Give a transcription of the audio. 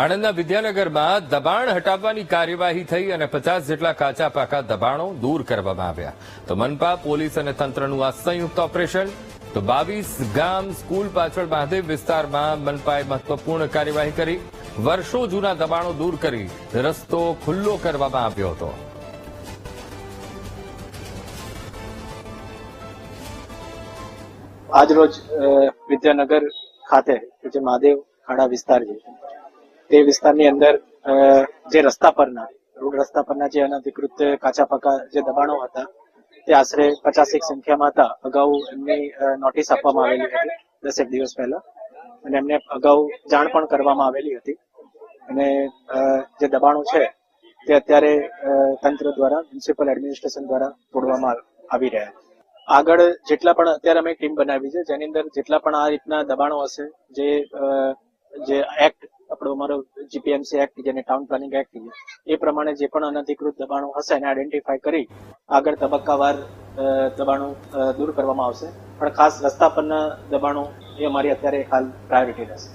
આણંદના વિદ્યાનગરમાં દબાણ હટાવવાની કાર્યવાહી થઈ અને 50 જેટલા કાચા પાકા દબાણો દૂર કરવામાં આવ્યા. તો મનપા, પોલીસ અને તંત્રનું આ સંયુક્ત ઓપરેશન. તો 22 ગામ સ્કૂલ પાછળ મહાદેવ વિસ્તારમાં મનપાએ મહત્વપૂર્ણ કાર્યવાહી કરી. વર્ષો જૂના દબાણો દૂર કરી રસ્તો ખુલ્લો કરવામાં આવ્યો હતો. આજરોજ વિદ્યાનગર ખાતે જે મહાદેવ ખાડા વિસ્તાર છે તે વિસ્તારની અંદર જે રસ્તા પરના રોડ રસ્તા પરના જે અનધિકૃત કાચા પાકા જે દબાણો હતા તે આશરે 50 સંખ્યામાં હતા. અગાઉ એમની નોટિસ આપવામાં આવેલી હતી 10 દિવસ પહેલા અને એમને અગાઉ જાણ પણ કરવામાં આવેલી હતી. અને જે દબાણો છે તે અત્યારે તંત્ર દ્વારા મ્યુનિસિપલ એડમિનિસ્ટ્રેશન દ્વારા તોડવામાં આવી રહ્યા છે. આગળ જેટલા પણ અત્યારે અમે ટીમ બનાવી છે જેની અંદર જેટલા પણ આ રીતના દબાણો હશે જે એક્ટ આપણો અમારો જીપીએમસી એક્ટ જેને ટાઉન પ્લાનિંગ એક્ટ છે એ પ્રમાણે જે પણ અનધિકૃત દબાણો હશે એને આઈડેન્ટિફાઈ કરી આગળ તબક્કાવાર દબાણો દૂર કરવામાં આવશે. પણ ખાસ રસ્તા પરના દબાણો એ અમારી અત્યારે હાલ પ્રાયોરિટી રહેશે.